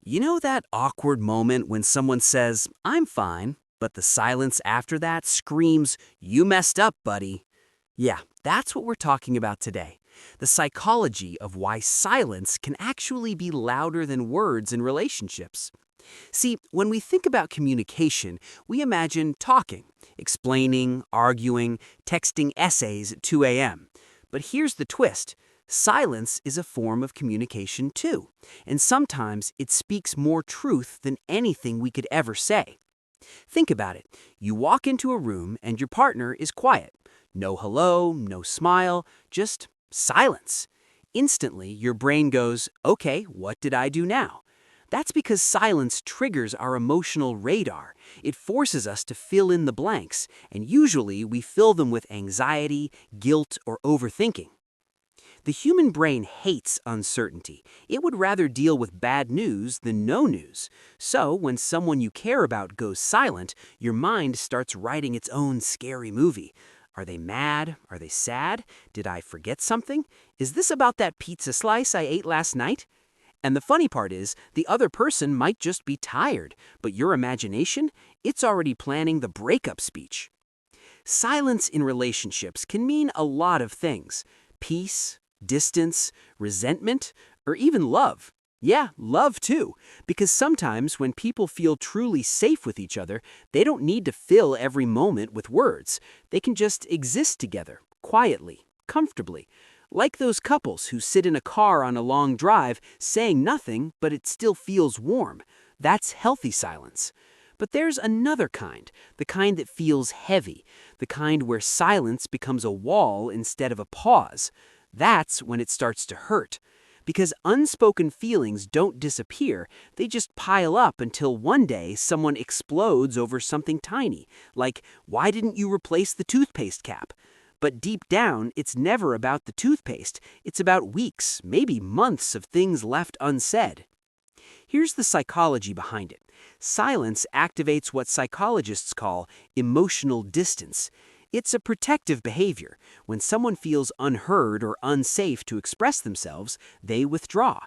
You know that awkward moment when someone says, "I'm fine," but the silence after that screams, "You messed up, buddy." Yeah, that's what we're talking about today. The psychology of why silence can actually be louder than words in relationships. See, when we think about communication, we imagine talking, explaining, arguing, texting essays at 2 a.m. But here's the twist. Silence is a form of communication too, and sometimes it speaks more truth than anything we could ever say. Think about it. You walk into a room and your partner is quiet. No hello, no smile, just silence. Instantly, your brain goes, "Okay, what did I do now?" That's because silence triggers our emotional radar. It forces us to fill in the blanks, and usually we fill them with anxiety, guilt, or overthinking. The human brain hates uncertainty. It would rather deal with bad news than no news. So, when someone you care about goes silent, your mind starts writing its own scary movie. Are they mad? Are they sad? Did I forget something? Is this about that pizza slice I ate last night? And the funny part is, the other person might just be tired, but your imagination, it's already planning the breakup speech. Silence in relationships can mean a lot of things: peace, distance, resentment, or even love. Yeah, love too, because sometimes when people feel truly safe with each other, they don't need to fill every moment with words. They can just exist together, quietly, comfortably. Like those couples who sit in a car on a long drive saying nothing, but it still feels warm. That's healthy silence. But there's another kind, the kind that feels heavy, the kind where silence becomes a wall instead of a pause. That's when it starts to hurt. Because unspoken feelings don't disappear, they just pile up until one day someone explodes over something tiny, like, "Why didn't you replace the toothpaste cap?" But deep down, it's never about the toothpaste. It's about weeks, maybe months of things left unsaid. Here's the psychology behind it. Silence activates what psychologists call emotional distance. It's a protective behavior. When someone feels unheard or unsafe to express themselves, they withdraw.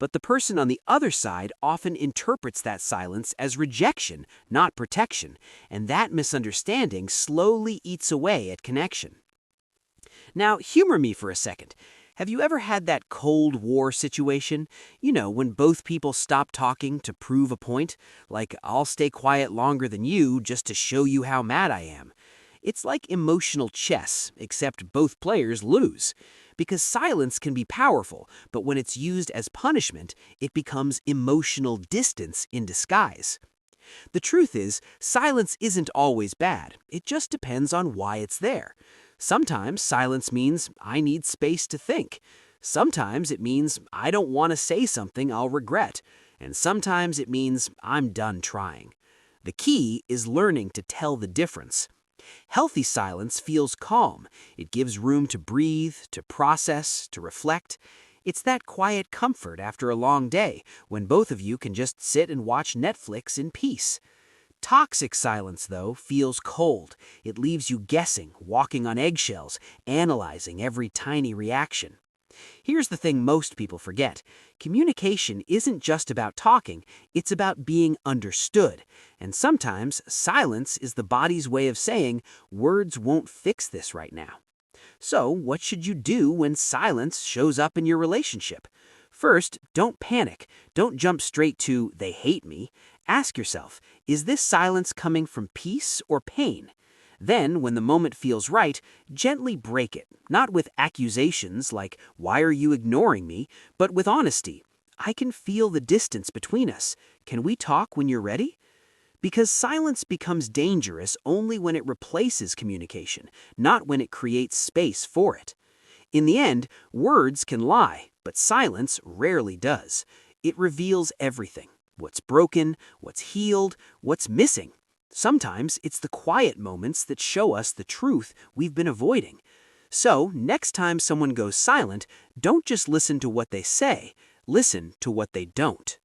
But the person on the other side often interprets that silence as rejection, not protection, and that misunderstanding slowly eats away at connection. Now, humor me for a second. Have you ever had that Cold War situation? You know, when both people stop talking to prove a point? Like, "I'll stay quiet longer than you just to show you how mad I am." It's like emotional chess, except both players lose. Because silence can be powerful, but when it's used as punishment, it becomes emotional distance in disguise. The truth is, silence isn't always bad. It just depends on why it's there. Sometimes silence means I need space to think. Sometimes it means I don't want to say something I'll regret. And sometimes it means I'm done trying. The key is learning to tell the difference. Healthy silence feels calm. It gives room to breathe, to process, to reflect. It's that quiet comfort after a long day when both of you can just sit and watch Netflix in peace. Toxic silence, though, feels cold. It leaves you guessing, walking on eggshells, analyzing every tiny reaction. Here's the thing most people forget. Communication isn't just about talking, it's about being understood. And sometimes silence is the body's way of saying, "Words won't fix this right now." So, what should you do when silence shows up in your relationship? First, don't panic. Don't jump straight to "they hate me." Ask yourself, is this silence coming from peace or pain? Then, when the moment feels right, gently break it, not with accusations like, "Why are you ignoring me?" but with honesty. "I can feel the distance between us. Can we talk when you're ready?" Because silence becomes dangerous only when it replaces communication, not when it creates space for it. In the end, words can lie, but silence rarely does. It reveals everything: what's broken, what's healed, what's missing. Sometimes it's the quiet moments that show us the truth we've been avoiding. So, next time someone goes silent, don't just listen to what they say, listen to what they don't.